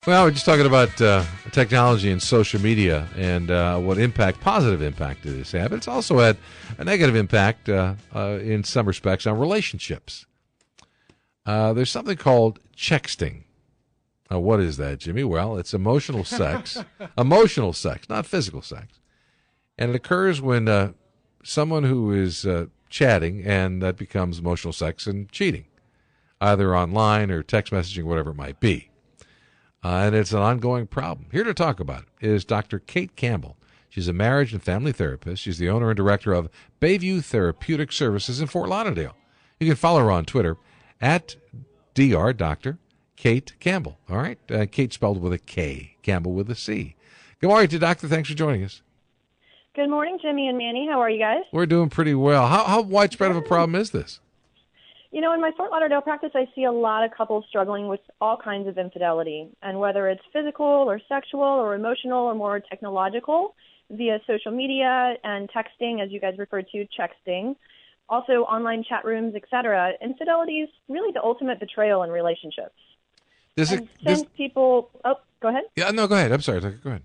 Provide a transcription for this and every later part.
Well, we're just talking about technology and social media and what positive impact it has had. But it's also had a negative impact in some respects on relationships. There's something called sexting. What is that, Jimmy? Well, it's emotional sex. Emotional sex, not physical sex. And it occurs when someone who is chatting, and that becomes emotional sex and cheating, either online or text messaging, whatever it might be. And it's an ongoing problem. Here to talk about it is Dr. Kate Campbell. She's a marriage and family therapist. She's the owner and director of Bayview Therapeutic Services in Fort Lauderdale. You can follow her on Twitter at Dr. Kate Campbell. All right? Kate spelled with a K, Campbell with a C. Good morning to you, Doctor. Thanks for joining us. Good morning, Jimmy and Manny. How are you guys? We're doing pretty well. How widespread of a problem is this? You know, in my Fort Lauderdale practice, I see a lot of couples struggling with all kinds of infidelity, and whether it's physical or sexual or emotional or more technological, via social media and texting, as you guys referred to, sexting, also online chat rooms, etc. Infidelity is really the ultimate betrayal in relationships. People... Oh, go ahead. Yeah, no, go ahead. I'm sorry. Go ahead.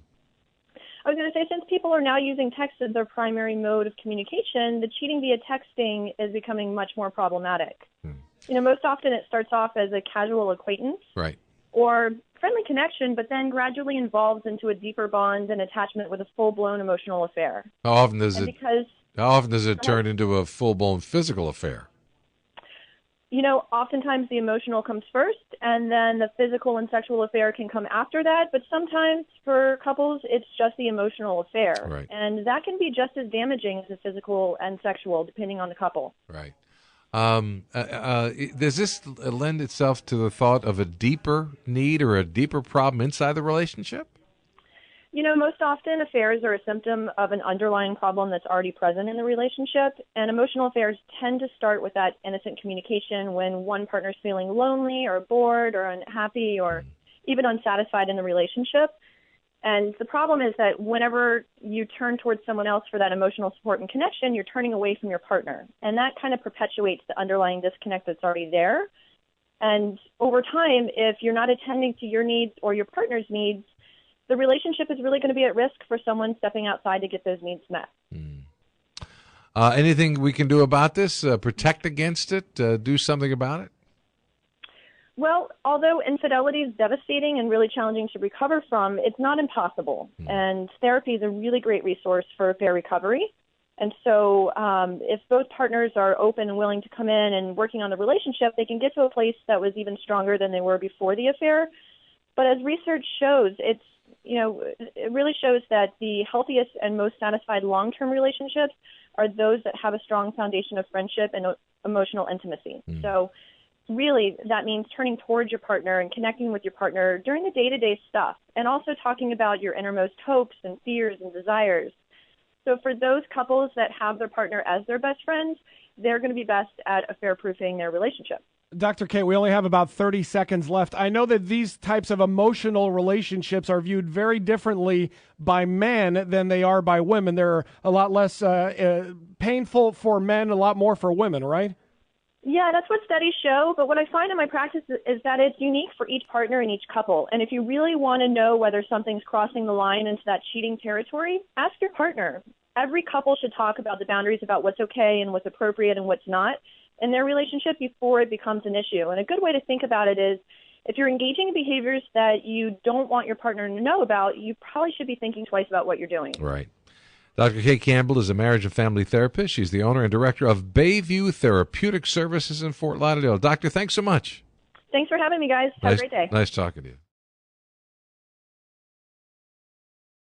I was going to say, since people are now using text as their primary mode of communication, the cheating via texting is becoming much more problematic. You know, most often it starts off as a casual acquaintance, right, or friendly connection, but then gradually evolves into a deeper bond and attachment with a full-blown emotional affair. How often does it turn into a full-blown physical affair? You know, oftentimes the emotional comes first, and then the physical and sexual affair can come after that. But sometimes for couples, it's just the emotional affair. Right. And that can be just as damaging as the physical and sexual, depending on the couple. Right. Does this lend itself to the thought of a deeper need or a deeper problem inside the relationship? You know, most often affairs are a symptom of an underlying problem that's already present in the relationship, and emotional affairs tend to start with that innocent communication when one partner's feeling lonely or bored or unhappy or even unsatisfied in the relationship. And the problem is that whenever you turn towards someone else for that emotional support and connection, you're turning away from your partner. And that kind of perpetuates the underlying disconnect that's already there. And over time, if you're not attending to your needs or your partner's needs, the relationship is really going to be at risk for someone stepping outside to get those needs met. Anything we can do about this? Protect against it? Do something about it? Well, although infidelity is devastating and really challenging to recover from, it's not impossible. And therapy is a really great resource for affair recovery. And so if both partners are open and willing to come in and working on the relationship, they can get to a place that was even stronger than they were before the affair. But as research shows, it really shows that the healthiest and most satisfied long-term relationships are those that have a strong foundation of friendship and emotional intimacy. So really, that means turning towards your partner and connecting with your partner during the day-to-day stuff, and also talking about your innermost hopes and fears and desires. So for those couples that have their partner as their best friend, they're going to be best at affair-proofing their relationship. Dr. Kate, we only have about 30 seconds left. I know that these types of emotional relationships are viewed very differently by men than they are by women. They're a lot less painful for men, a lot more for women, right? Yeah, that's what studies show. But what I find in my practice is that it's unique for each partner and each couple. And if you really want to know whether something's crossing the line into that cheating territory, ask your partner. Every couple should talk about the boundaries about what's okay and what's appropriate and what's not in their relationship before it becomes an issue. And a good way to think about it is if you're engaging in behaviors that you don't want your partner to know about, you probably should be thinking twice about what you're doing. Right. Dr. Kate Campbell is a marriage and family therapist. She's the owner and director of Bayview Therapeutic Services in Fort Lauderdale. Doctor, thanks so much. Thanks for having me, guys. Have a great day. Nice talking to you.